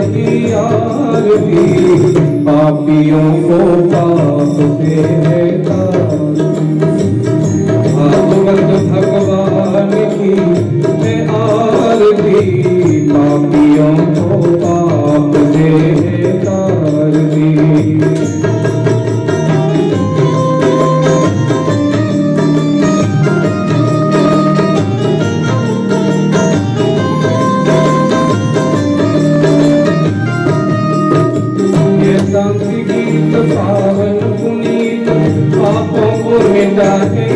की आरती, पापियों को पाप से है भागवत भगवान की है आरती, पापियों को पाप से है तारती। शांति गीत पावन पुनीत पापों को मिटाने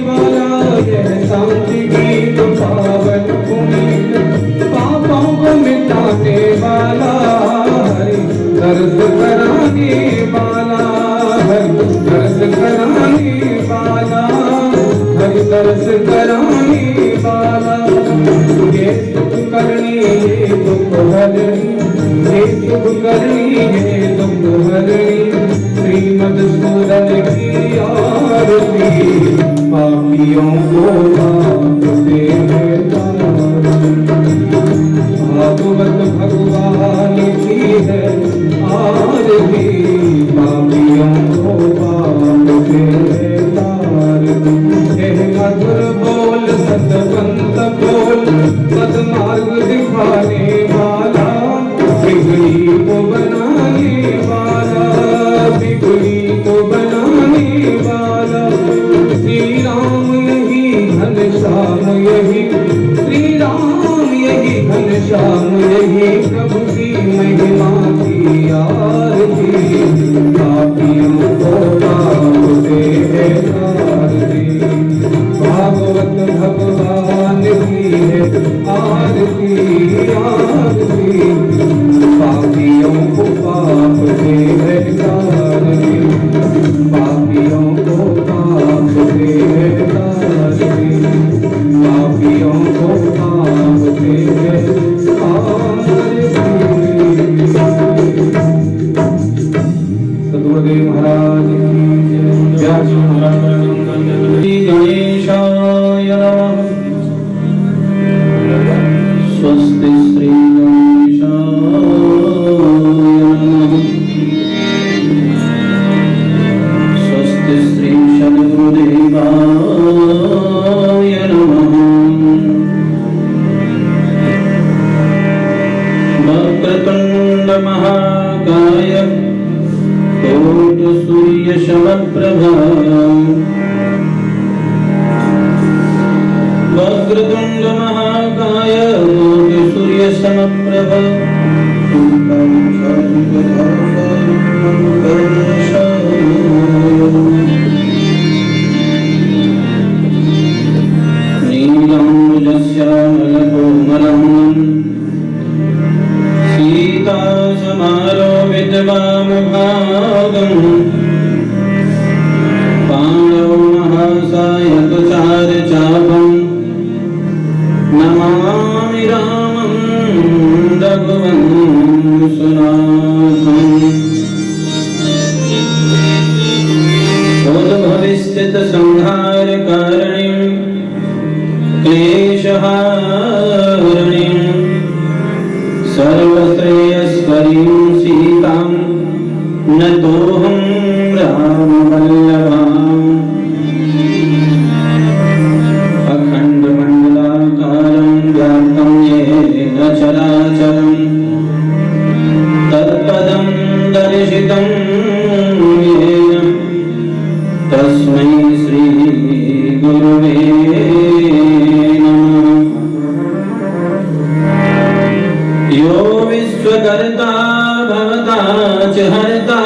वाला, यह शांति गीत पावन पुनीत पापों को मिटाने वाला, हरि दर्द कराने वाला, हरि दर्द कराने वाला, हरि दर्द कराने वाला। ये सुख करनी ये दुख हरनी, ये सुख करनी है दुख हरनी, श्रीमधुसूदन की आरती, पापियों को पाप से है तारती। भागवत भगवान की है आरती, पापियों को पाप से है तारती। मधुर बोल सतवंत बोल, सद्मार्ग दिखाने वाला, बिगड़ी को बनाने वाला, बिगड़ी को बनाने वाला। श्री राम यही घनश्याम यही, श्री राम यही घनश्याम यही, प्रभु की महिमा की आरती, पापियों को पाप से है तारती। भागवत भगवान की है आरती, आरती, पापियों को पाप से है तारती, पापियों को पाप से है तारती, पापियों को पाप से है तारती। सद्गुरुदेव महाराज की जय। गणेशाय नमः। स्वस्ति श्री गणेशाय नमः। स्वस्ति श्री सद्गुरुदेवाय नमः। वक्रतुंड महाकाय कोटिसूर्य समप्रभा, वक्रतुंड महाकाय कोटिसूर्य समप्रभा, नीलाम्बुजश्यामलकोमलम् सीतासमारोपित वामभागम्, पाणौ महासायकचारचापम्, नमामि रामं रघुवंशनाथम्। उद्भवस्थितसंहारकारणीं क्लेशहारिणीं, सर्वश्रेयस्करीं सीतां नतोऽहं रामवल्लभाम्। अखण्डमण्डलाकारं व्याप्तं येन चराचरं, तत्पदं दर्शितं येन, तस्मै श्रीगुरुवे नमः। यो विश्वकर्ता भवता च हर्ता,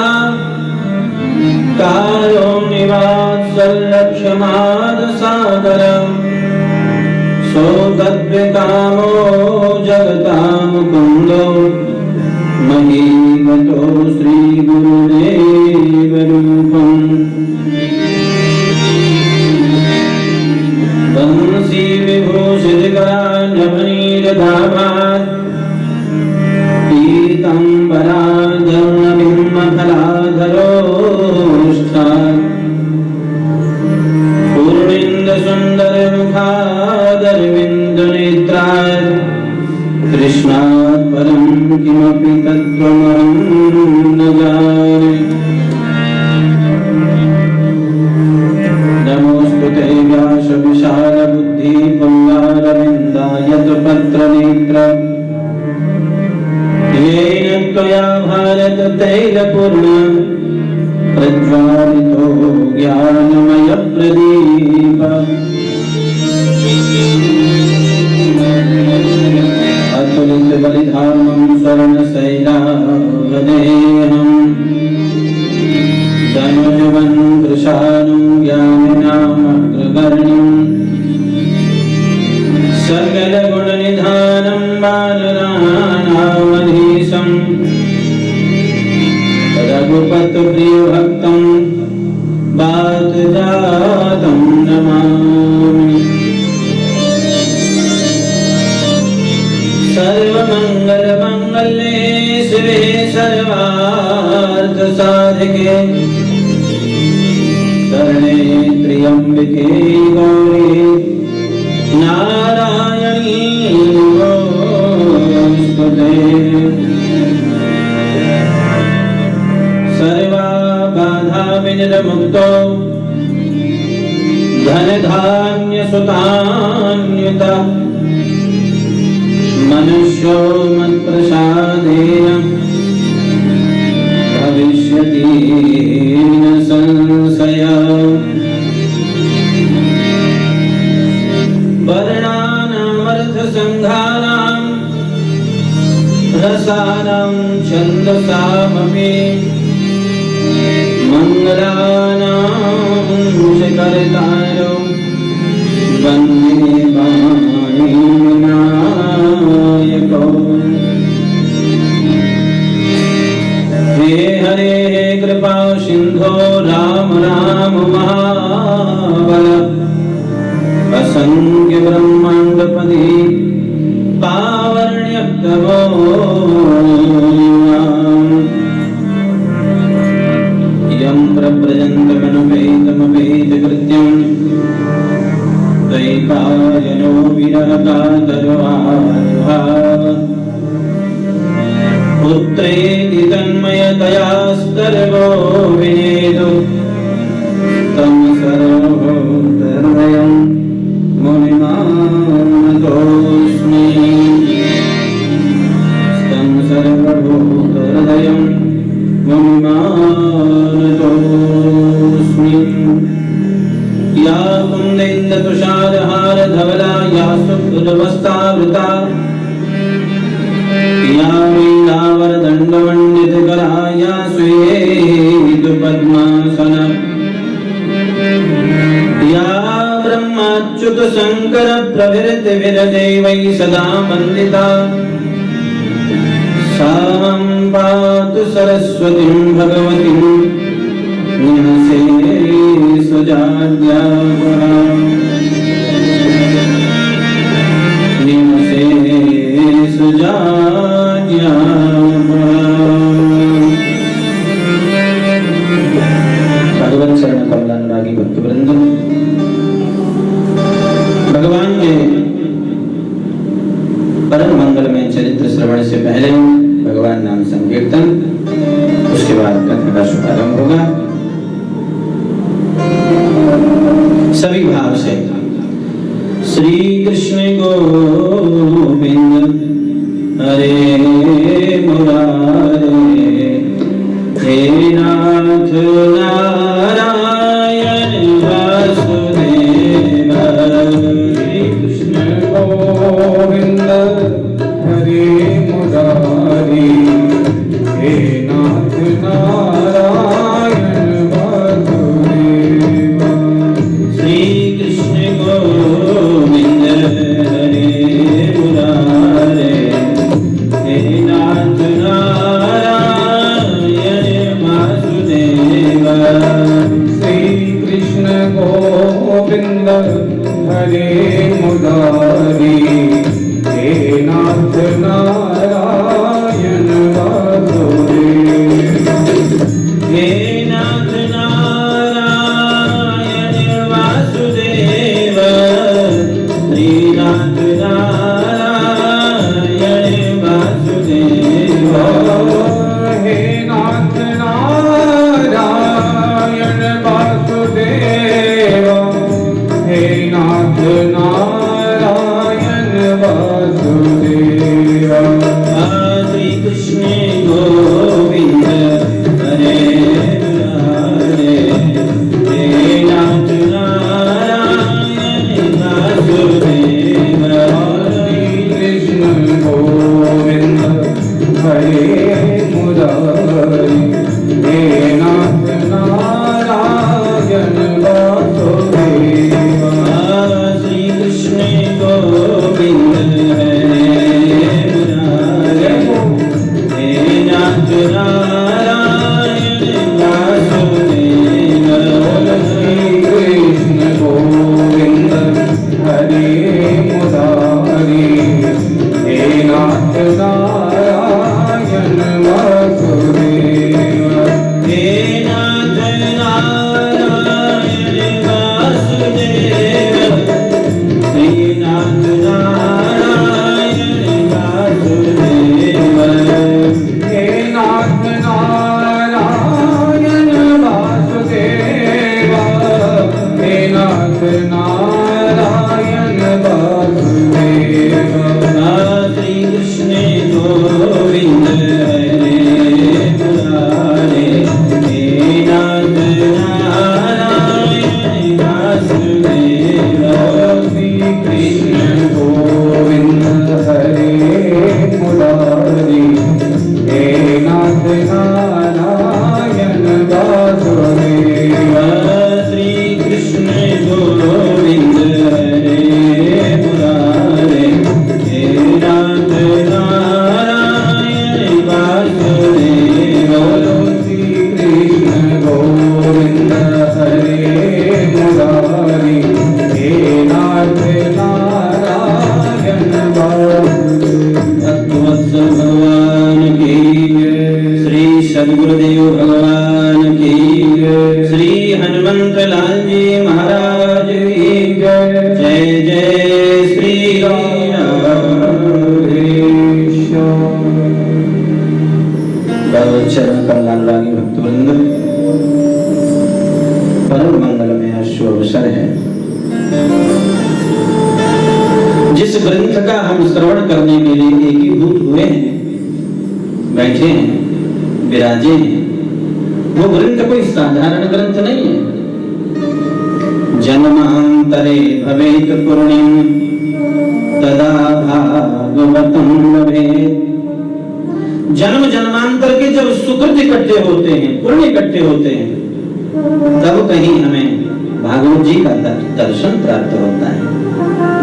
कारुण्यवात्सल्यक्षमादसागर, सोऽतद्विकामो जगतां मुकुन्दो, महीमतो श्रीगुरुदेवरूपम्। वंशी विभूषितकरान्यवनीरधामात्, पीताम्बराधर्मबिम्बफलाधरोष्ठात्, पूर्णेन्दुसुन्दरमुखादरविन्दनेत्रात्, कृष्णात् परं किमपि तत्त्वमहं न जाने। नमोऽस्तु ते व्यास विशालबुद्धि पङ्गारविन्दायतपत्रनेत्र येन त्वया भारत तैलपूर्ण प्रज्वालितो ज्ञानमय प्रदीप। अतुलित बलिधामं स्वर्णशैलावदेहं धनुजवन् कृशानं ज्ञानिनामग्रगण्यं सकलगुणनिधानं वानराणामधीशं रघुपतिप्रियभक्तं वातजातं नमामि। सर्वमङ्गलमङ्गले शिवे सर्वार्थसाधिके शरणे त्र्यम्बके गौरी नारायणी नमोस्तुते। सर्वबाधाविनिर्मुक्तो धनधान्यसुतान्विता मनुष्यो मत्प्रसादेन भविष्यति न संशयः। वर्णानामर्थसङ्घानां रसानां छन्दसामपि मङ्गलानां शिखरतारो वन्दे वाणीविनायको। हे हरे कृपा सिन्धो राम राम महाबल असंख्य ब्रह्मांडपति पावण्यक्तमो यं प्रव्रजन्तमनुपेतमपेतकृत्यं दैपायनो विरहकातर्वाहा पुत्रेति तन्मयतया सर्वो विनेदु तं सर्वभूतहृदयं मुनिमानतोऽस्मि। तं सर्वभूतहृदयं मुनिमानतोऽस्मि। या कुन्देन्दुतुषारहारधवला या शुभ्रवस्त्रावृता या वीणावरदण्डमण्डितकरा या श्वेतपद्मासना या ब्रह्माच्युतशङ्करप्रभृतिभिर्देवैः सदा वन्दिता सा मां पातु सरस्वतीं भगवतीं न्यसे सुजाड्यापहा। न्यसे सुजाड्यापहा। भगवत शरण कमलानुरागी भक्तवृंद, भगवान के परम मंगलमय चरित्र श्रवण से पहले भगवान नाम संकीर्तन, उसके बाद कथा का शुभारंभ होगा। सभी भाव से श्री कृष्ण गोविंद हरे मुरारे हे नाथ नारायण वासुदेव। श्री कृष्ण गोविंद हरे मुरारी हे नाथ नारायण वासुदेव। श्री कृष्ण गोविंद हरे मुरारे हे नाथ मुरारी हे नाथ नारायण वासुदेवा। श्री कृष्ण गोविंद हरे मुरारी हे नाथ नारायण वासुदेवा। श्री कृष्ण गोविंद हरे मुरारी हे नाथ नारायण वासुदेवा। हे नाथ नारायण वासुदेवा। हे नाथ नारायण वासुदेवा। हे नाथ नारायण वासुदेवा। हे नाथ नारायण वासुदेवा। श्री कृष्ण गोविंद हरे मुरारी हे नाथ नारायण वासुदेवा। श्री कृष्ण गोविंद हरे मुरारी हे नाथ नारायण वासुदेवा। श्री कृष्ण गोविंद हरे मुरारी हे नाथ नारायण वासुदेवा। श्री कृष्ण गोविंद हरे मुरारी हे नाथ नारायण वासुदेवा। भक्तवत्सल भगवान की जय। श्री सद्गुरुदेव भगवान की जय। श्री हनुमंत लाल जी महाराज की जय। जय जय श्री भगवत चरण कल्याण लागी भक्तवृंद, परम मंगलमय शुभ अवसर है। जिस ग्रंथ का हम श्रवण करने के लिए एकीभूत हुए हैं, बैठे हैं, विराजे हैं, वो ग्रंथ कोई साधारण ग्रंथ नहीं है। जन्मांतरे भवेत पुण्यं तदा भागवतं लभेत। जन्म जन्मांतर के जब सुकृत इकट्ठे होते हैं, पुण्य इकट्ठे होते हैं, तब कहीं हमें भागवत जी का दर्शन प्राप्त होता है।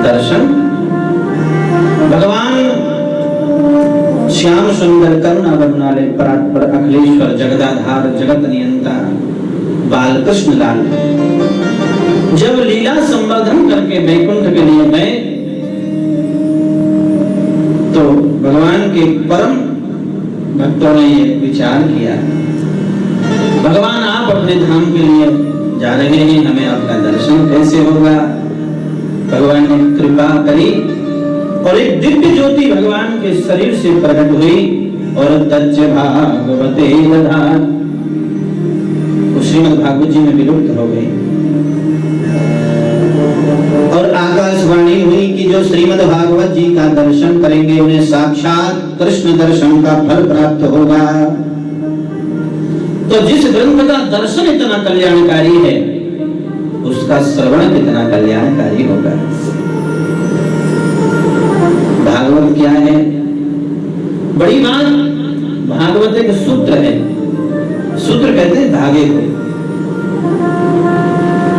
दर्शन भगवान श्याम सुंदर करुणा वरुणालय परात्पर अखिलेश्वर जगदाधार जगत नियंता बालकृष्ण लाल जब लीला संवर्धन करके वैकुंठ के लिए गए, तो भगवान के परम भक्तों ने ये विचार किया, भगवान आप अपने धाम के लिए जा रहे हैं, हमें आपका दर्शन कैसे होगा। भगवान ने कृपा करी और एक दिव्य ज्योति भगवान के शरीर से प्रकट हुई और तच्च भागवते दधात, श्रीमद् भागवत जी में विलुप्त हो गई। और आकाशवाणी हुई कि जो श्रीमद् भागवत जी का दर्शन करेंगे उन्हें साक्षात कृष्ण दर्शन का फल प्राप्त होगा। तो जिस ग्रंथ का दर्शन इतना कल्याणकारी है, उसका श्रवण कितना कल्याणकारी होगा। भागवत क्या है? बड़ी बात, भागवत एक सूत्र है। सूत्र कहते हैं धागे को।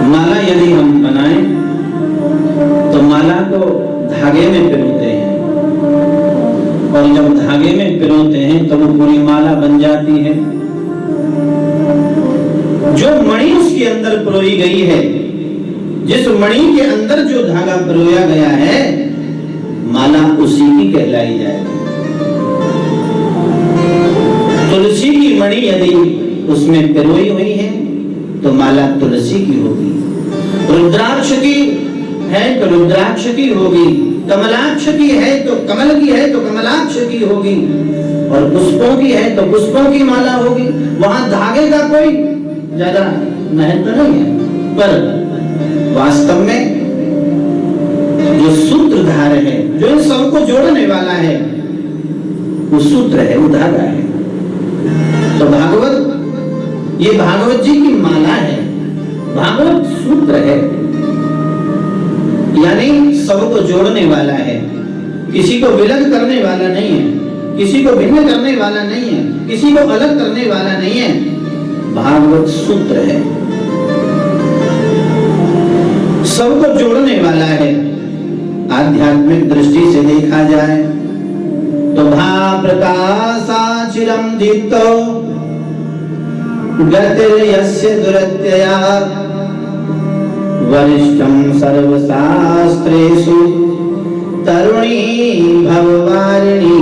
माला यदि हम बनाएं तो माला को धागे में पिरोते हैं, और जब धागे में पिरोते हैं तो वो पूरी माला बन जाती है। जो मणि उसके अंदर पिरोई गई है, जिस मणि के अंदर जो धागा पिरोया गया है, माला उसी की कहलाई जाएगी। तुलसी की मणि यदि उसमें पिरोई हुई है तो माला तुलसी की होगी। रुद्राक्ष की है तो रुद्राक्ष की होगी, कमलाक्ष की है तो कमल की है तो कमलाक्ष की होगी, और पुष्पों की है तो पुष्पों की माला होगी। वहां धागे का कोई ज्यादा महत्व नहीं है, पर वास्तव में जो सूत्रधार है, जो इन सबको जोड़ने वाला है, वो सूत्र है, वो धागा है। तो भागवत, ये भागवत जी की माला है, भागवत सूत्र है, यानी सबको जोड़ने वाला है, किसी को विलग करने वाला नहीं है, किसी को भिन्न करने वाला नहीं है। किसी को अलग करने वाला नहीं है, भागवत सूत्र है, सबको जोड़ने वाला है। आध्यात्मिक दृष्टि से देखा जाए तो भा प्रकाशा चिरम दीप्तो गतिर्यस्य दुरत्यया वरिष्ठं सर्वशास्त्रेषु तरुणी भववारिणी।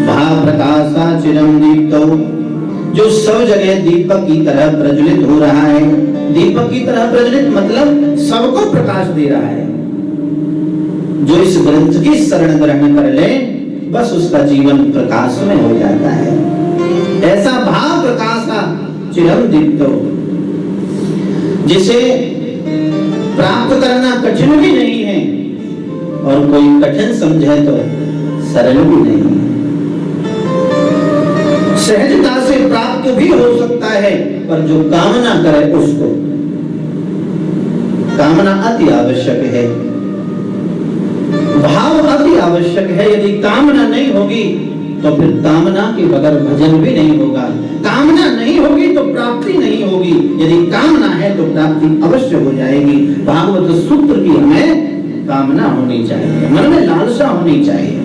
भा प्रकाशा चिरम दीप्तो, जो सब जगह दीपक की तरह प्रज्वलित हो रहा है। दीपक की तरह प्रज्वलित मतलब सबको प्रकाश दे रहा है। जो इस ग्रंथ की शरण ग्रहण कर ले, बस उसका जीवन प्रकाश में हो जाता है। ऐसा भाव प्रकाशा चिरम दीप्तो, जिसे प्राप्त करना कठिन भी नहीं है और कोई कठिन समझे तो सरल भी नहीं है। सहजता से प्राप्त भी हो सकता है, पर जो कामना करे उसको, कामना अति आवश्यक है, भाव अति आवश्यक है। यदि कामना नहीं होगी तो फिर कामना के बगैर भजन भी नहीं होगा। कामना नहीं होगी तो प्राप्ति नहीं होगी। यदि कामना है तो प्राप्ति अवश्य हो जाएगी। भागवत सूत्र की हमें कामना होनी चाहिए, मन में लालसा होनी चाहिए।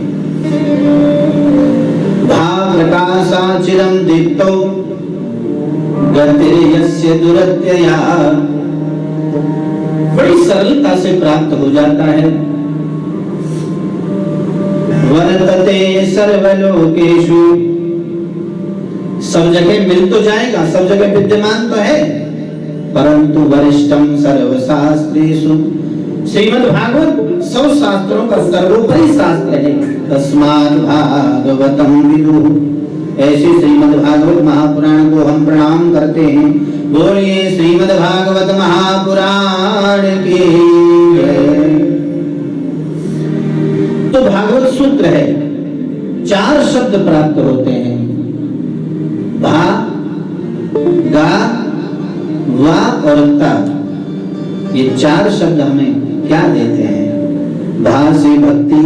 भाव प्रकाशा चिरम दीप्तो गतिर्यस्य दुरत्यया, बड़ी सरलता से प्राप्त हो जाता है। वर्तते सर्वलोकेषु, सब जगह मिल तो जाएगा, सब जगह विद्यमान तो है, परंतु वरिष्ठम सर्वशास्त्रेषु, श्रीमद् भागवत सब शास्त्रों का सर्वोपरि शास्त्र है। तस्माद् भागवतम विदुः, ऐसे श्रीमद् भागवत महापुराण को हम प्रणाम करते हैं। बोलिए श्रीमद् भागवत महापुराण की जय। तो भागवत सूत्र है, 4 शब्द प्राप्त होते हैं। भा, गा, वा और ता, ये 4 शब्द हमें क्या देते हैं? भा से भक्ति,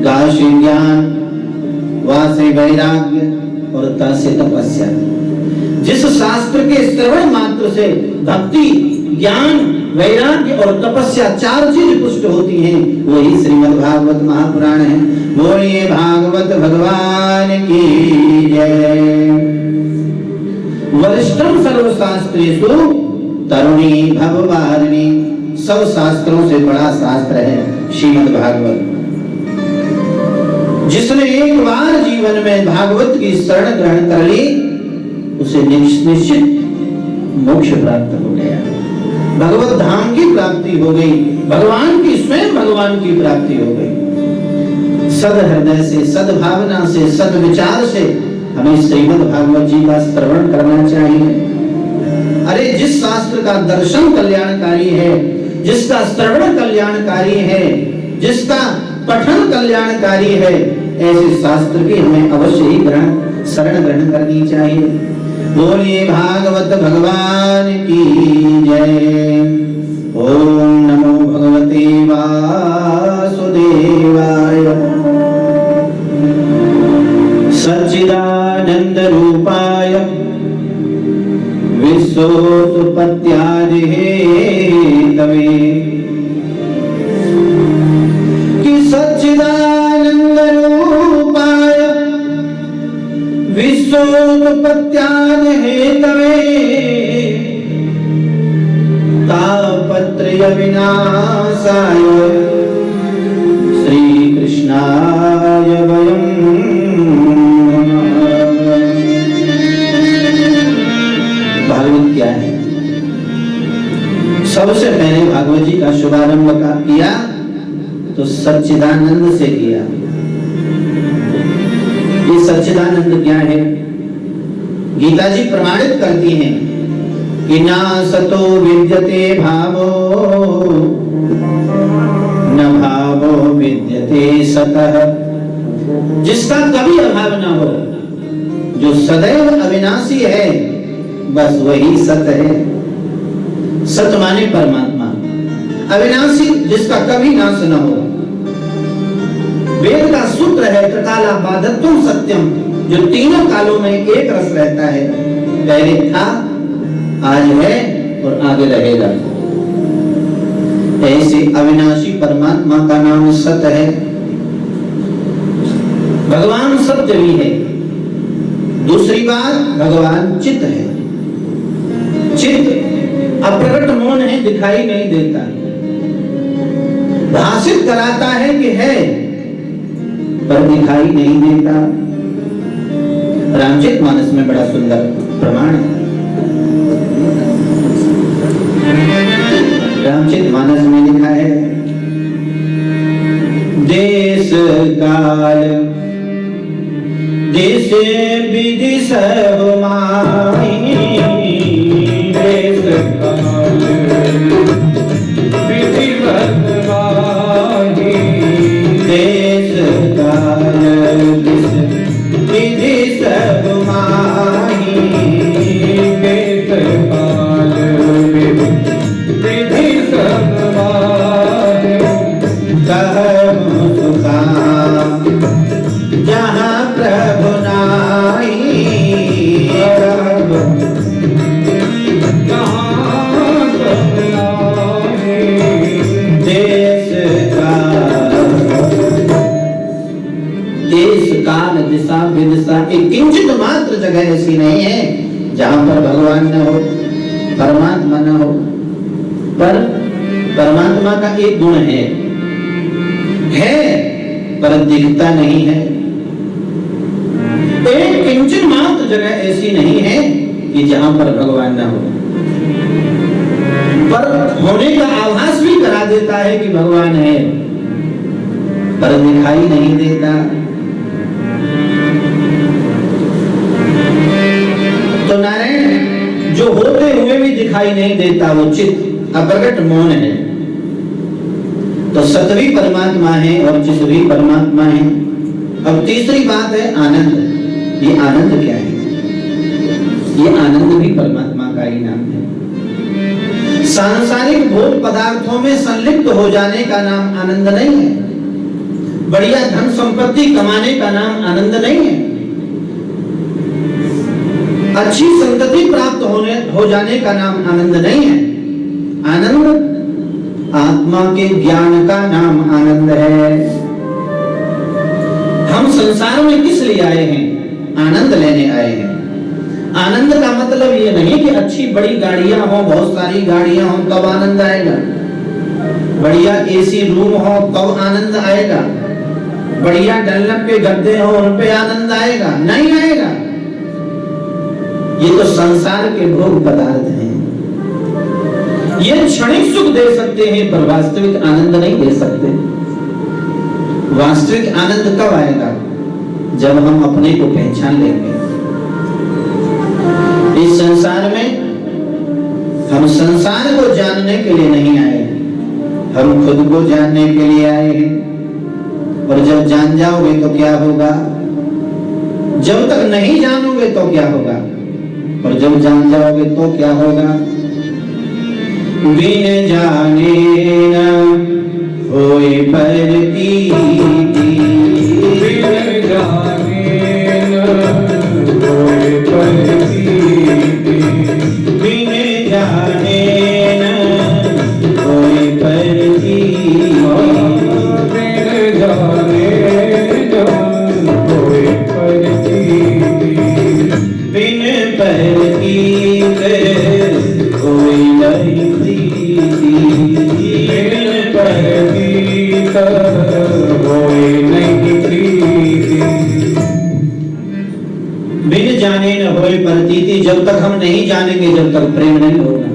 गा से ज्ञान, वा से वैराग्य और ता से तपस्या। जिस शास्त्र के श्रवण मात्र से भक्ति, ज्ञान, वैराग्य और तपस्या 4 चीज पुष्ट होती हैं, वही श्रीमद् भागवत महापुराण है। बोलिए भागवत भगवान की जय। वरिष्ठम सर्वशास्त्रेषु तरुणी भववारिणी, सब शास्त्रों से बड़ा शास्त्र है श्रीमद् भागवत। जिसने एक बार जीवन में भागवत की शरण ग्रहण कर ली, उसे निश्चित मोक्ष प्राप्त हो गया, भगवत धाम की प्राप्ति हो गई, भगवान की, स्वयं भगवान की प्राप्ति हो गई। सद हृदय से, सद्भावना से, सद विचार से हमें श्रीमद् भागवत जी का श्रवण करना चाहिए। अरे जिस शास्त्र का दर्शन कल्याणकारी है, जिसका श्रवण कल्याणकारी है, जिसका पठन कल्याणकारी है, ऐसे शास्त्र की हमें अवश्य ही शरण ग्रहण करनी चाहिए। बोलिए भागवत भगवान की जय। ओम नमो भगवते वासुदेवाय। सच्चिदानंद रूपाय विश्वोत्पत्त्यादि हेतवे, कि सच्चिदानंद रूपाय विश्वोत्पत्त्यादि हेतवे, तापत्रय विनाशाय श्री कृष्णाय वयं नमः। भागवत क्या है? सबसे पहले भागवत जी का शुभारंभ किया तो सच्चिदानंद से किया। ये सच्चिदानंद क्या है? गीता जी प्रमाणित करती हैं कि ना सतो विद्यते भावो, न भावो विद्यते सतः। जिसका कभी अभाव ना हो, जो सदैव अविनाशी है, बस वही सत है। सत माने परमात्मा, अविनाशी जिसका कभी नाश न हो। वेद का सूत्र है त्रिकाला बाधत्वम सत्यम, जो तीनों कालों में एक रस रहता है, पहले था, आज है और आगे रहेगा। ऐसे अविनाशी परमात्मा का नाम सत्य है। भगवान सत्य भी है। दूसरी बात, भगवान चित है। चित अप्रकट मौन है, दिखाई नहीं देता, भाषित कराता है कि है पर दिखाई नहीं देता। रामचरित मानस में बड़ा सुंदर प्रमाण है। रामचरित मानस में लिखा है, देश काल देश विधि सब माही, देश काल विधिवत माही, देश काल विधि सब माही, देश काल विधि सब माही, कहूँ सुकाम जहाँ प्रभु नाई, देश काल दिशा विदिशा, एक किंचित मात्र जगह ऐसी नहीं है जहां पर भगवान न हो, परमात्मा न हो। पर परमात्मा का एक गुण है पर दिखता नहीं है। एक किंचित मात्र जगह ऐसी नहीं है कि जहां पर भगवान न हो, पर होने का आभास भी करा देता है कि भगवान है, पर दिखाई नहीं देता। तो नारायण जो होते हुए भी दिखाई नहीं देता, वो चित्त अप्रकट मौन है। तो सत भी परमात्मा है और चित्त भी परमात्मा है। अब तीसरी बात है आनंद। ये आनंद क्या है? ये आनंद भी परमात्मा का ही नाम है। सांसारिक भोग पदार्थों में संलिप्त हो जाने का नाम आनंद नहीं है। बढ़िया धन संपत्ति कमाने का नाम आनंद नहीं है। अच्छी संतति प्राप्त हो जाने का नाम आनंद नहीं है। आनंद आत्मा के ज्ञान का नाम आनंद है। हम संसार में किस लिए आए हैं? आनंद लेने आए हैं। आनंद का मतलब ये नहीं कि अच्छी बड़ी गाड़ियां हो, बहुत सारी गाड़ियां हो तब आनंद आएगा, बढ़िया एसी रूम हो तब आनंद आएगा, बढ़िया डल्लब के गद्दे हो उन पे आनंद आएगा, नहीं आएगा। ये तो संसार के भोग पदार्थ हैं। ये क्षणिक सुख दे सकते हैं पर वास्तविक आनंद नहीं दे सकते। वास्तविक आनंद कब आएगा? जब हम अपने को पहचान लेंगे। इस संसार में हम संसार को जानने के लिए नहीं आए, हम खुद को जानने के लिए आए हैं। और जब जान जाओगे तो क्या होगा? जब तक नहीं जानोगे तो क्या होगा? और जब जान जाओगे तो क्या होगा? बिन जाने न होए प्रतीति, बिन जाने न होए प्रतीति, बिन जाने न होए प्रतीति, बिन जाने न होए प्रतीति, बिन प्रतीत होए नहीं प्रीति, बिन प्रतीत होए नहीं प्रीति। बिन जाने न होए प्रतीति, जब तक हम नहीं जानेंगे जब तक प्रेम नहीं होगा।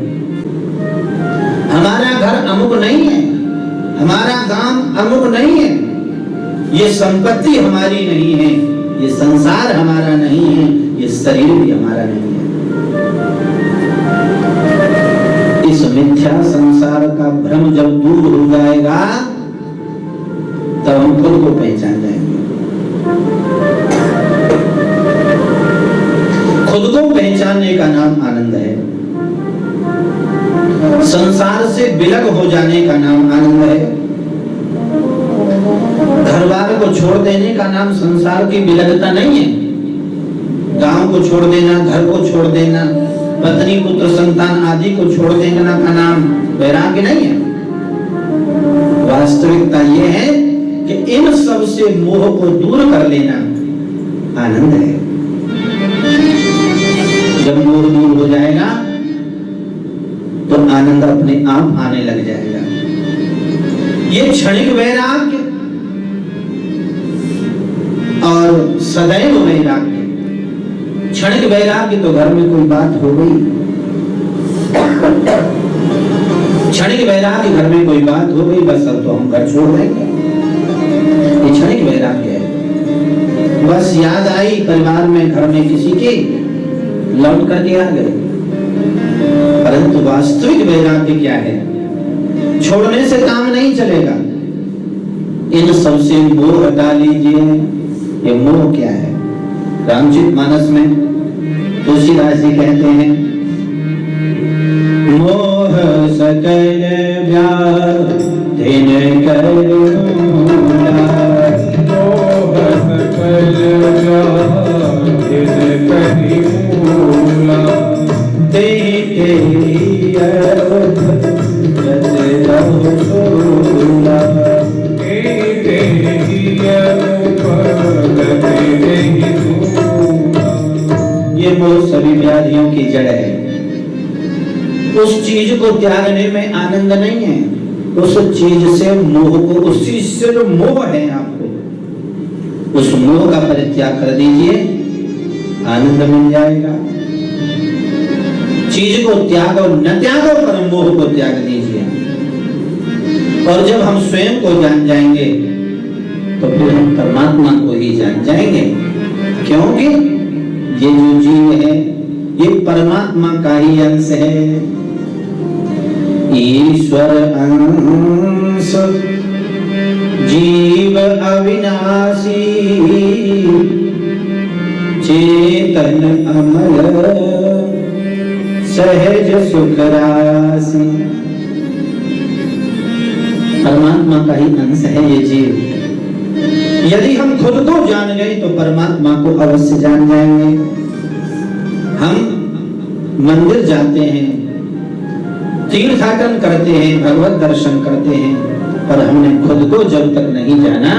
हमारा घर अमुक नहीं है, हमारा गांव अमुक नहीं है, ये संपत्ति हमारी नहीं है, ये संसार हमारा नहीं है, ये शरीर भी हमारा नहीं है। इस मिथ्या संसार का भ्रम जब दूर हो जाएगा तब हम खुद को पहचान जाएंगे। खुद को पहचानने का नाम आनंद है। संसार से विलग हो जाने का नाम आनंद है। घर वालों संसार को छोड़ देने का नाम संसार की विलग्नता नहीं है। गांव को छोड़ देना, घर को छोड़ देना, पत्नी पुत्र संतान आदि को छोड़ देना का नाम वैराग्य नहीं है। वास्तविकता यह है कि इन सब से मोह को दूर कर लेना आनंद है। जब मोह दूर हो जाएगा तो आनंद अपने आप आने लग जाएगा। ये क्षणिक वैराग्य और सदैव वैराग्य। क्षणिक वैराग्य तो घर में कोई बात हो गई, क्षणिक वैराग्य घर में कोई बात हो गई, बस अब तो हम घर छोड़ देंगे, ये क्षणिक वैराग्य है। बस याद आई परिवार में, घर में किसी की, लौट करके आ गए। परंतु वास्तविक वैराग्य क्या है? छोड़ने से काम नहीं चलेगा। इन सबसे मोह हटा लीजिए। ये मोह क्या है? रामचरितमानस में तुलसीदास जी कहते हैं, मोह सकल व्याधिन करुणा, मोह सकल व्याधिन करुणा, तेहि अरुध जत रहो सोला। ये मोह सभी व्याधियों की जड़ है। उस चीज को त्यागने में आनंद नहीं है, उस चीज से मोह को, उस चीज से जो मोह है आपको, उस मोह का परित्याग कर दीजिए, आनंद मिल जाएगा। चीज को त्यागो न त्यागो, पर मोह को त्याग दीजिए। और जब हम स्वयं को जान जाएंगे तो फिर हम परमात्मा को ही जान जाएंगे, क्योंकि ये जो जीव है ये परमात्मा का ही अंश है। ईश्वर अंश जीव अविनाशी, चेतन अमर सहज सुख राशि। परमात्मा का ही अंश है ये जीव। यदि हम खुद को जान गए तो परमात्मा को अवश्य जान जाएंगे। हम मंदिर जाते हैं, तीर्थाटन करते हैं, भगवत दर्शन करते हैं, पर हमने खुद को जब तक नहीं जाना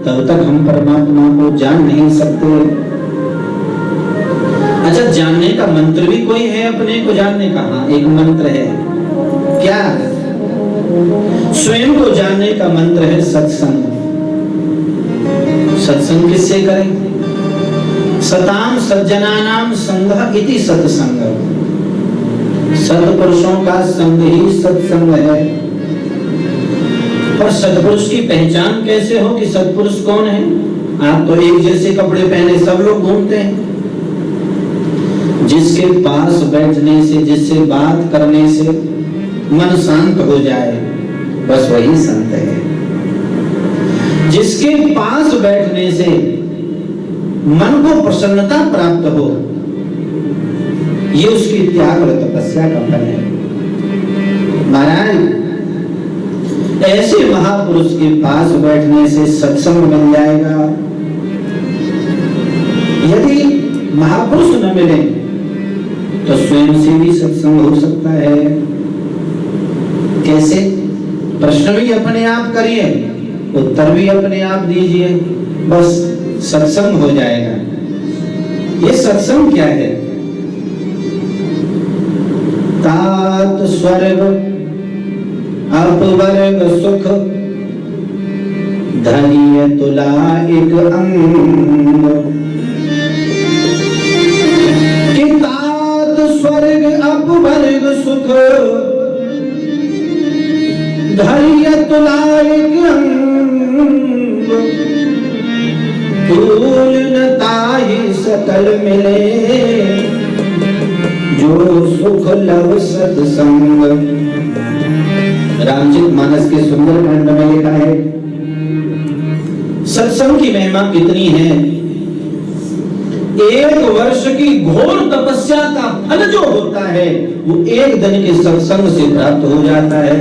तब तक हम परमात्मा को जान नहीं सकते। अच्छा, जानने का मंत्र भी कोई है अपने को जानने का? हाँ, एक मंत्र है। क्या? स्वयं को जानने का मंत्र है सत्संग। सत्संग किससे करें? सताम सज्जनानाम संगः इति सत्संग। सत्पुरुषों का संग ही सत्संग है। पर सत्पुरुष की पहचान कैसे हो कि सत्पुरुष कौन है? आप तो एक जैसे कपड़े पहने सब लोग घूमते हैं। जिसके पास बैठने से, जिससे बात करने से मन शांत हो जाए, बस वही संत है। जिसके पास बैठने से मन को प्रसन्नता प्राप्त हो, ये उसकी त्याग और तपस्या का फल है। महाराज, ऐसे महापुरुष के पास बैठने से सत्संग मिल जाएगा। यदि महापुरुष न मिले तो स्वयं से भी सत्संग हो सकता है। कैसे? प्रश्न भी अपने आप करिए, उत्तर भी अपने आप दीजिए, बस सत्संग हो जाएगा। ये सत्संग क्या है? तात स्वर्ग अपवर्ग सुख, धैर्य तुला एक अंग। कि तात स्वर्ग अपवर्ग सुख, धैर्य तुला एक अंग। तूल न ताहि सकल मिले, जो सुख लव सत्संग। रामचरितमानस के सुंदर खंड में लिखा है, सत्संग की महिमा कितनी है। 1 वर्ष की घोर तपस्या का फल जो होता है वो 1 दिन के सत्संग से प्राप्त हो जाता है।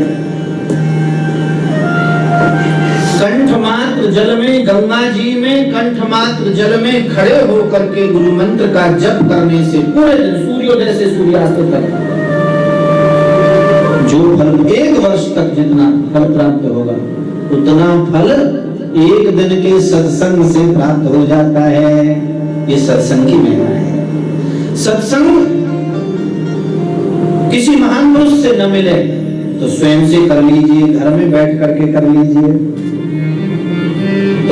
कंठ मात्र जल में, गंगा जी में कंठ मात्र जल में खड़े होकर के गुरु मंत्र का जप करने से पूरे दिन सूर्योदय से सूर्यास्त तक जो फल 1 वर्ष तक जितना फल प्राप्त होगा उतना फल 1 दिन के सत्संग से प्राप्त हो जाता है। ये सत्संग की महिमा है। सत्संग किसी महान पुरुष से न मिले तो स्वयं से कर लीजिए, घर में बैठ करके कर लीजिए।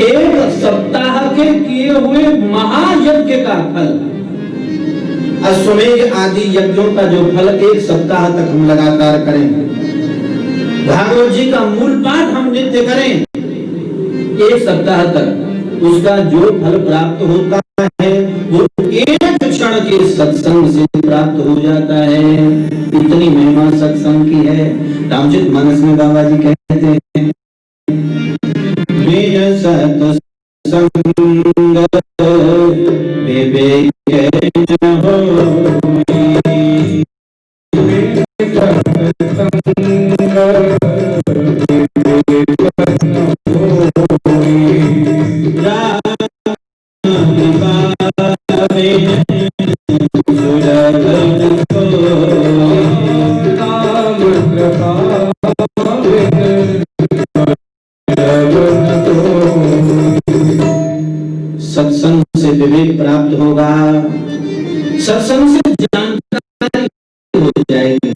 1 सप्ताह के किए हुए महायज्ञ का फल, अश्वमेध आदि यज्ञों का जो फल 1 सप्ताह तक हम लगातार करें, भागवत जी का मूल पाठ हम नित्य करें 1 सप्ताह तक, उसका जो फल प्राप्त होता है वो 1 क्षण के सत्संग से प्राप्त हो जाता है। इतनी महिमा सत्संग की है। रामचरितमानस में बाबा जी कहते हैं, बिन सत्संग विवेक न होई, सत्संग से विवेक प्राप्त होगा, सत्संग से जानकारी हो जाएगी।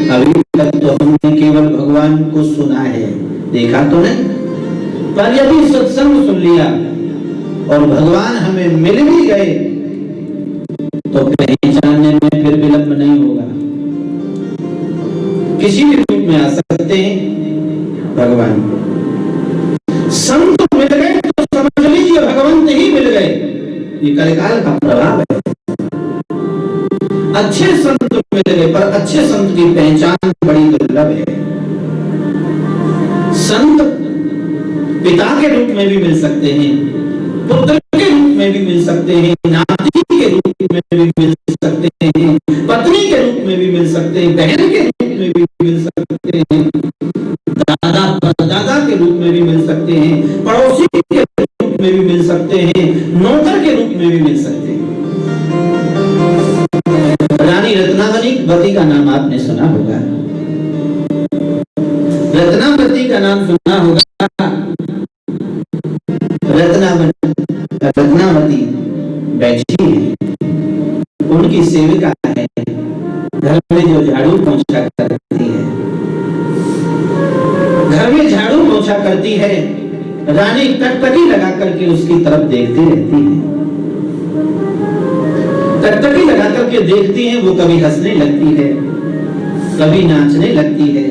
अभी तक तो हमने केवल भगवान को सुना है, देखा तो नहीं, पर यदि सत्संग सुन लिया और भगवान हमें मिल भी गए तो पहचानने में फिर विलंब नहीं होगा। किसी भी रूप में आ सकते हैं भगवान। संत मिल गए तो समझ लीजिए भगवंत ही मिल गए। ये कलिकाल का प्रभाव है। अच्छे संत मिल गए, पर अच्छे संत की पहचान बड़ी दुर्लभ है। संत पिता के रूप में भी मिल सकते हैं, पुत्र के रूप में भी मिल सकते हैं, नाती के रूप में भी मिल सकते हैं, पत्नी के रूप में भी मिल सकते हैं, बहन के रूप में भी मिल सकते हैं, दादा परदादा के रूप में भी मिल सकते हैं, पड़ोसी के रूप में भी मिल सकते हैं, नौकर के रूप में भी मिल सकते हैं। रानी रत्नावती का नाम आपने सुना होगा। रत्नावती का नाम सुना होगा। रत्नावती बैठी है, उनकी सेविका है, घर में जो झाड़ू पोंछा करती है, घर में झाड़ू पोंछा करती है, रानी टकटकी लगा करके उसकी तरफ देखती रहती है। टकटकी लगा करके देखती है, वो कभी हंसने लगती है, कभी नाचने लगती है,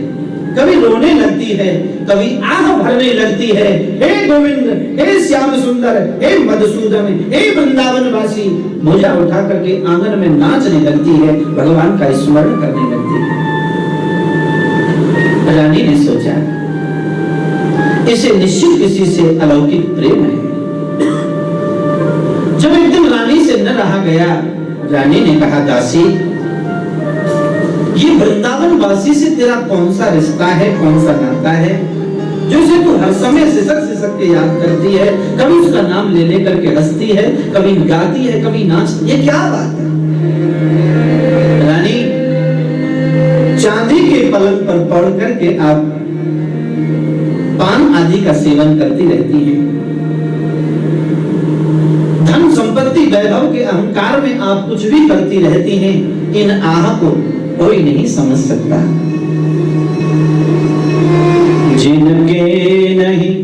कभी रोने लगती है, कभी आह भरने लगती है। हे गोविंद, हे श्याम सुंदर, हे मधुसूदन, हे वृंदावन वासी, भुजा उठा करके आंगन में नाचने लगती है, भगवान का स्मरण करने लगती है। रानी ने सोचा इसे निश्चित किसी से अलौकिक प्रेम है। जब एक दिन रानी से न रहा गया, रानी ने कहा, दासी, ये वृंदावन वासी से तेरा कौन सा रिश्ता है, कौन सा नाता है, जो इसे तू हर समय सिसक सिसक के याद करती है, कभी उसका नाम ले लेकर के हंसती है, कभी गाती है, कभी नाचती है, ये क्या बात है? रानी, चांदी के पलंग पर पड़ करके आप पान आदि का सेवन करती रहती है, धन संपत्ति वैभव के अहंकार में आप कुछ भी करती रहती हैं, इन आह को कोई नहीं समझ सकता। जिनके नहीं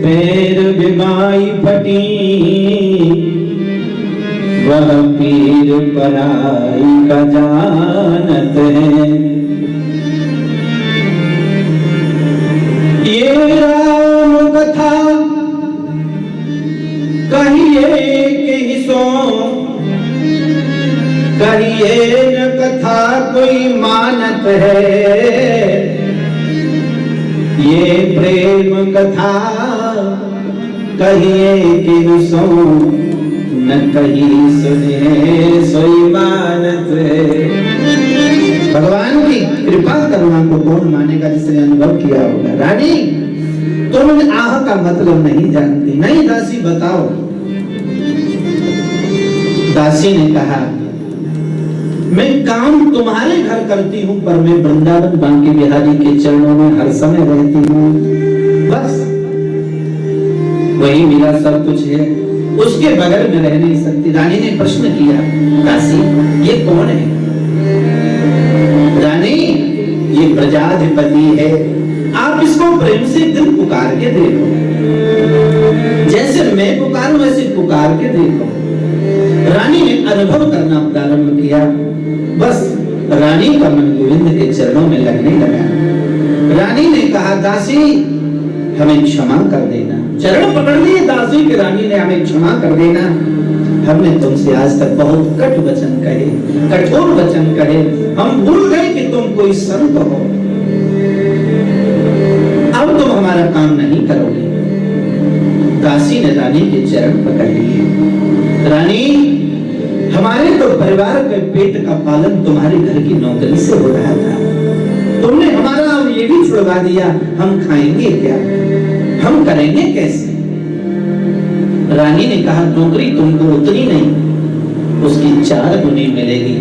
पैर बिगाई फटी, वह पीर पराई का जानत है। ये राम कथा कहिए के हिस्सों, कहिए न कथा कोई मानत है। ये प्रेम कथा कहिए कि सो न कही सुने सोई मानत है। भगवान की कृपा करुणा को कौन मानेगा जिसने अनुभव किया होगा। रानी, तुम आह का मतलब नहीं जानती। नहीं दासी बताओ। दासी ने कहा, मैं काम तुम्हारे घर करती हूँ, पर मैं वृंदावन बांके बिहारी के चरणों में हर समय रहती हूँ, बस वही मेरा सब कुछ है, उसके बगैर में रह नहीं सकती। रानी ने प्रश्न किया, दासी ये कौन है? रानी, ये प्रजाधिपति है, आप इसको प्रेम से दिल पुकार के देखो, जैसे मैं पुकारूं वैसे पुकार के देखो। रानी ने अनुभव करना प्रारंभ किया, बस रानी का मन गोविंद के चरणों में लगने लगा। रानी ने कहा, दासी हमें क्षमा कर देना। चरण पकड़ लिए दासी के। रानी ने, हमें क्षमा कर देना, हमने तुमसे आज तक बहुत कट वचन कहे, कठोर वचन कहे, हम भूल गए कि तुम कोई संत हो, अब तुम हमारा काम नहीं करोगे। दासी ने रानी के चरण पकड़ लिए। रानी, हमारे तो परिवार के पेट का पालन तुम्हारे घर की नौकरी से हो रहा था, तुमने हमारा अब ये भी छुड़वा दिया, हम खाएंगे क्या, हम करेंगे कैसे? रानी ने कहा, नौकरी तुमको उतनी नहीं, उसकी 4 गुनी मिलेगी।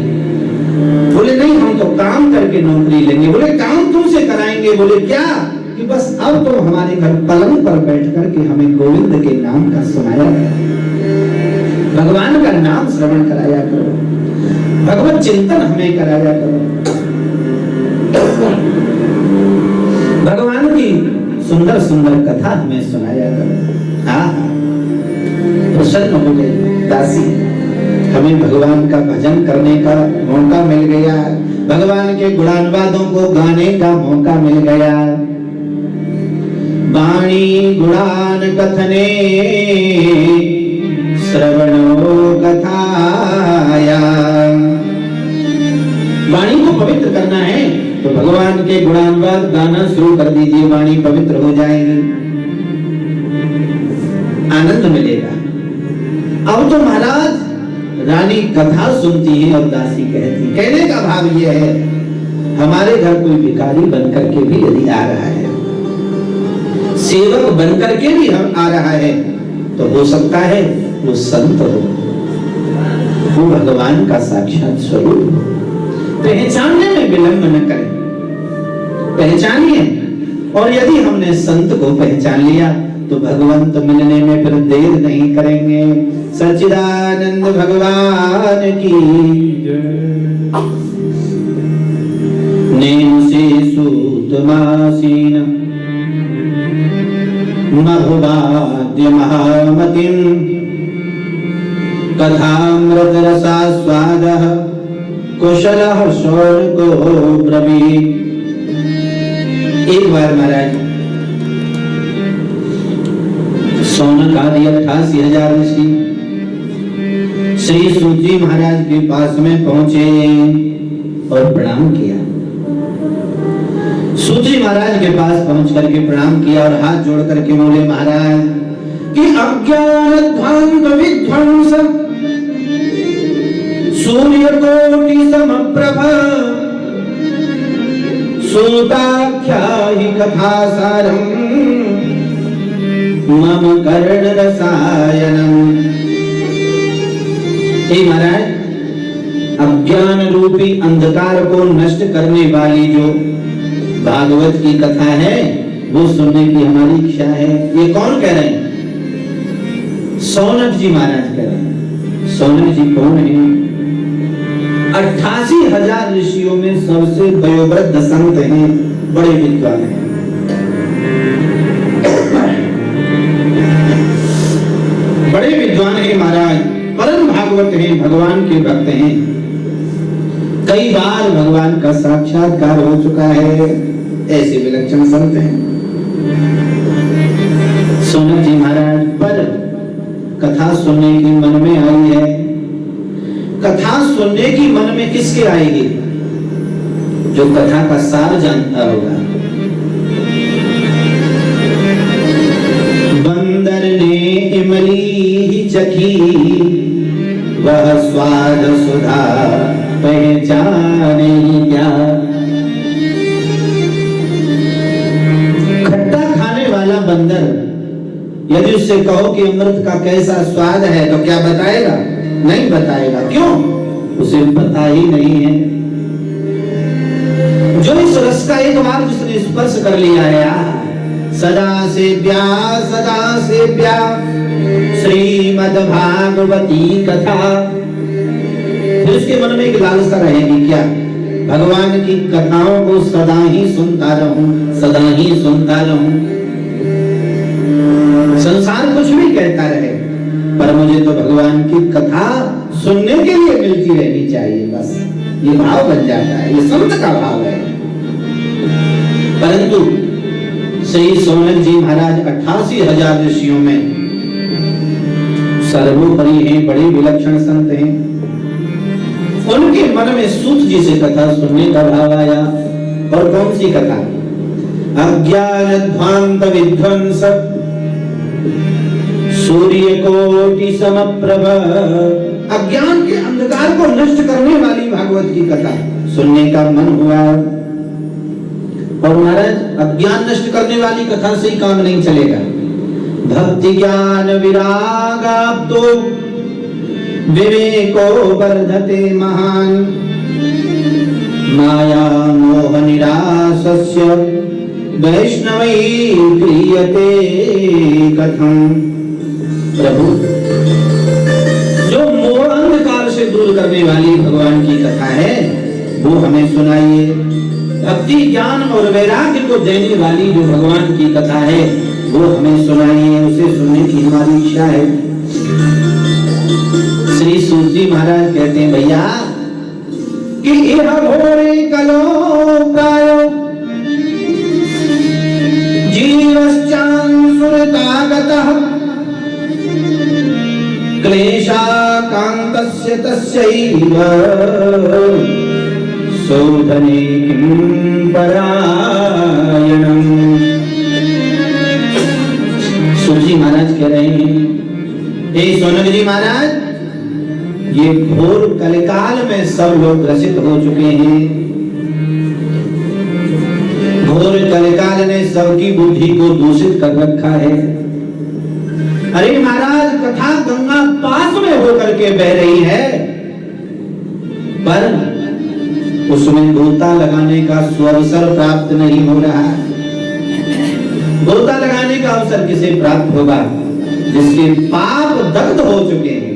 बोले नहीं, हम तो काम करके नौकरी लेंगे। बोले काम तुमसे कराएंगे। बोले क्या? कि बस अब तो हमारे घर पलंग पर बैठ कर के हमें गोविंद के नाम का सुनाया करो, भगवान का नाम श्रवण कराया करो, भगवत चिंतन हमें कराया करो, भगवान की सुंदर सुंदर कथा हमें सुनाया करो। हाँ, प्रसन्न हो गई दासी, हमें भगवान का भजन करने का मौका मिल गया, भगवान के गुणानुवादों को गाने का मौका मिल गया। वाणी गुणान कथने श्रवणो कथाया। वाणी को पवित्र करना है तो भगवान के गुणानुवाद गाना शुरू कर दीजिए, वाणी पवित्र हो जाएगी, आनंद मिलेगा। अब तो महाराज रानी कथा सुनती है और दासी कहती, कहने का भाव यह है, हमारे घर कोई भिखारी बनकर के भी यदि आ रहा है, सेवक बनकर के भी हम आ रहा है, तो हो सकता है वो संत हो, वो भगवान का साक्षात स्वरूप। पहचानने में विलंब न करें, पहचानिए, और यदि हमने संत को पहचान लिया तो भगवंत मिलने में फिर देर नहीं करेंगे। सच्चिदानंद भगवान की नेम से सूतमासीन महुवाद्य महामतिम कथामृत रसास्वादः कुशलः शौनको ब्रवीत्। एक बार महाराज सौनक आदि 88,000 ऋषि श्री सूत जी महाराज के पास में पहुंचे और प्रणाम किया। सूत जी महाराज के पास पहुंच करके प्रणाम किया और हाथ जोड़ करके बोले, महाराज कि अज्ञान ध्वंस विध्वंस सूर्य कोटि समप्रभ सूताख्याहि कथासारं मम कर्ण रसायनम। हे महाराज, अज्ञान रूपी अंधकार को नष्ट करने वाली जो भागवत की कथा है वो सुनने की हमारी इच्छा है। ये कौन कह रहे हैं? सौनक जी महाराज कह रहे हैं। सौनक जी कौन है? 88,000 ऋषियों में सबसे वयोवृद्ध संत हैं, बड़े विद्वान हैं। बड़े विद्वान हैं महाराज, परम भागवत हैं, भगवान के भक्त हैं। कई बार भगवान का साक्षात्कार हो चुका है, ऐसे विलक्षण संत हैं। सौनक जी महाराज पर कथा सुनने की मन में आई है। कथा सुनने की मन में किसके आएगी? जो कथा का सार जानता होगा। बंदर ने इमली चखी वह स्वाद सुधा पहचाने क्या। खट्टा खाने वाला बंदर, यदि उससे कहो कि अमृत का कैसा स्वाद है तो क्या बताएगा? नहीं बताएगा। क्यों? उसे पता ही नहीं है। जो इस रस का एक बार जिसने स्पर्श कर लिया है, सदा से प्यार श्रीमद् भागवती कथा, फिर उसके मन में एक लालसा रहेगी, क्या भगवान की कथाओं को सदा ही सुनता रहूं, सदा ही सुनता रहूं। संसार कुछ भी कहता रहे, पर मुझे तो भगवान की कथा सुनने के लिए मिलती रहनी चाहिए, बस ये भाव बन जाता है, ये संत का भाव है। परंतु श्री सोनक जी महाराज 88,000 ऋषियों में सर्वोपरि हैं, बड़े विलक्षण संत हैं। उनके मन में सूत जी से कथा सुनने का भाव आया। और कौन सी कथा? अज्ञान ध्वांत विध्वंस सूर्य कोटि समप्रभ, अज्ञान के अंधकार को नष्ट करने वाली भागवत की कथा सुनने का मन हुआ। और महाराज, अज्ञान नष्ट करने वाली कथा से ही काम नहीं चलेगा। भक्ति ज्ञान विराग तो विवेको वर्धते महान, माया मोह निरासस्य वैष्णवै क्रियते कथम। प्रभु, जो मोह अंधकार से दूर करने वाली भगवान की कथा है वो हमें सुनाइए। भक्ति ज्ञान और वैराग्य को देने वाली जो भगवान की कथा है वो हमें सुनाइए, उसे सुनने की हमारी इच्छा है। श्री सूत जी महाराज कहते हैं, भैया कि यह घोरे कलो प्रायो जीवश्चांसुरतागतः क्लेशाकान्तस्य तस्यैव शोधने किं परायणम्। सूत जी महाराज कह रहे हैं, हे सोनक जी महाराज, ये घोर कलिकाल में सब लोग ग्रसित हो चुके हैं। घोर कलिकाल ने सबकी बुद्धि को दूषित कर रखा है। अरे महाराज, कथा गंगा पास में होकर के बह रही है, पर उसमें गोता लगाने का अवसर प्राप्त नहीं हो रहा। गोता लगाने का अवसर किसे प्राप्त होगा? जिसके पाप दग्ध हो चुके हैं,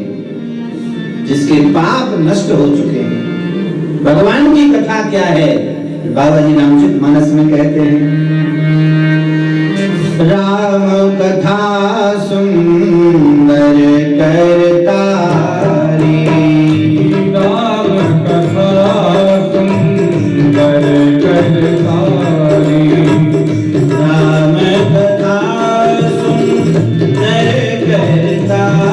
जिसके पाप नष्ट हो चुके हैं। भगवान की कथा क्या है? बाबा जी रामचरित मानस में कहते हैं, राम कथा सुंदर करतारी, राम कथा सुंदर करतारी, राम कथा सुंदर करतारी,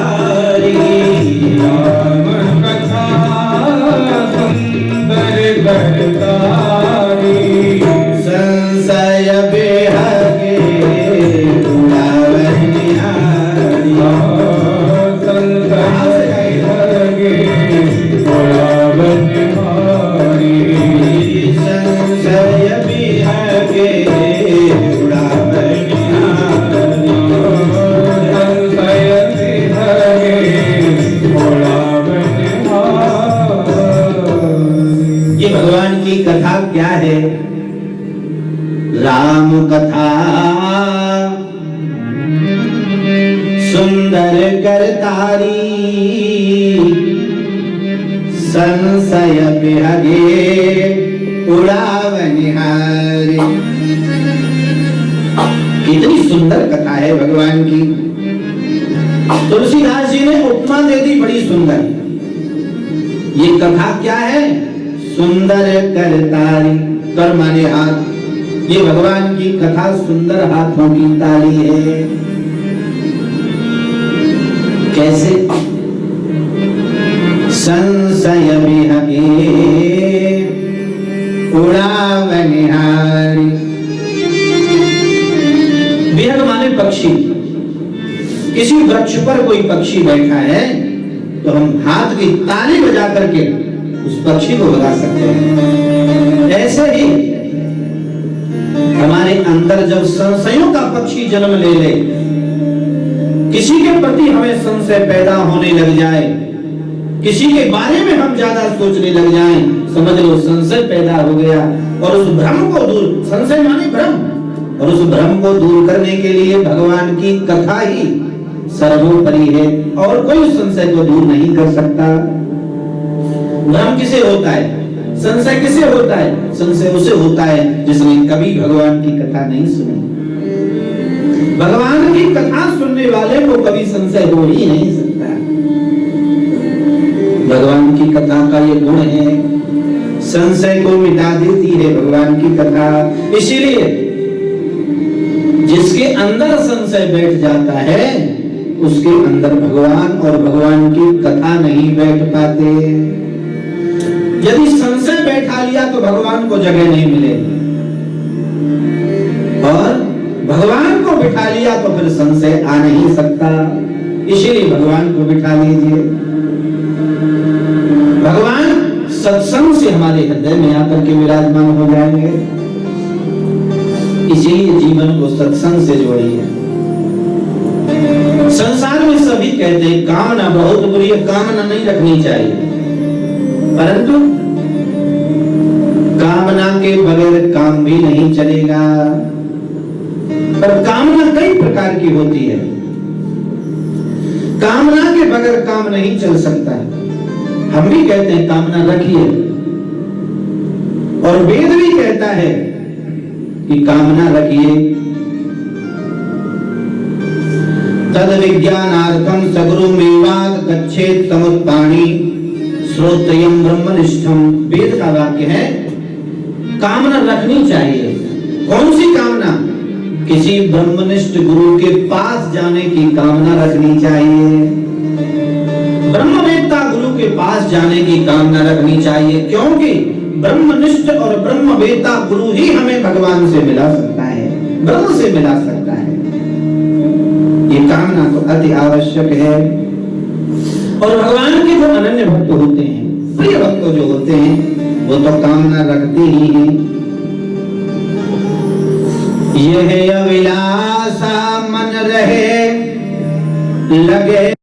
राम कथा सुंदर करतारी, संशय बेहगे उड़ावनिहारी, संशय बेहगे उड़ावनिहारी, संशय बेहगे उड़ावनिहारी। संशय बेहगे उड़ावनिहारी। ये भगवान की कथा क्या है? राम कथा सुंदर करतारी, संशय बिहगे उड़ावनिहारी। कितनी सुंदर कथा है भगवान की। तुलसीदास जी ने उपमा दे दी बड़ी सुंदर। ये कथा क्या है? सुंदर करतारी, कर माने हाथ। ये भगवान की कथा सुंदर हाथों की ताली है। कैसे? संशय बिहगे उड़ावनिहारी। बिहग माने पक्षी। किसी वृक्ष पर कोई पक्षी बैठा है तो हम हाथ की ताली बजा करके उस पक्षी को भगा सकते हैं। ऐसे ही हमारे अंदर जब संशयों का पक्षी जन्म ले ले, किसी के प्रति हमें संशय पैदा होने लग जाए, किसी के बारे में हम ज्यादा सोचने लग जाएं, समझ लो संशय पैदा हो गया। और उस भ्रम को दूर, संशय माने भ्रम, और उस भ्रम को दूर करने के लिए भगवान की कथा ही सर्वोपरि है, और कोई संशय को दूर नहीं कर सकता। भ्रम किसे होता है, संशय किसे होता है? संशय उसे होता है जिसने कभी भगवान की कथा नहीं सुनी। भगवान की कथा सुनने वाले को कभी संशय हो ही नहीं सकता। भगवान की कथा का ये गुण है, संशय को मिटा देती है भगवान की कथा। इसीलिए जिसके अंदर संशय बैठ जाता है, उसके अंदर भगवान और भगवान की कथा नहीं बैठ पाते। यदि संशय बैठा लिया तो भगवान को जगह नहीं मिलेगी, और भगवान को बिठा लिया तो फिर संशय आ नहीं सकता। इसीलिए भगवान को बिठा लीजिए। भगवान सत्संग से हमारे हृदय में आकर के विराजमान हो जाएंगे। इसीलिए जीवन को सत्संग से जोड़िए। संसार में सभी कहते हैं कामना बहुत बुरी है, कामना नहीं रखनी चाहिए, परंतु कामना के बगैर काम भी नहीं चलेगा। पर कामना कई प्रकार की होती है, कामना के बगैर काम नहीं चल सकता। हम भी कहते हैं कामना रखिए, और वेद भी कहता है कि कामना रखिए। तद विज्ञानार्थम सगुरु मेवाद गच्छेत समुत्पाणी श्रोत्रयम् ब्रह्मनिष्ठम। वेद का वाक्य है, कामना रखनी चाहिए। कौन सी कामना? किसी ब्रह्मनिष्ठ गुरु के पास जाने की कामना रखनी चाहिए। ब्रह्मवेत्ता गुरु के पास जाने की कामना रखनी चाहिए, क्योंकि ब्रह्मनिष्ठ और ब्रह्मवेत्ता गुरु ही हमें भगवान से मिला सकता है, ब्रह्म से मिला सकता है। ये कामना तो अति आवश्यक है। और भगवान के जो अनन्य भक्त होते हैं, प्रिय भक्त जो होते हैं, वो तो कामना रखते ही हैं। यह अभिलाषा मन रहे लगे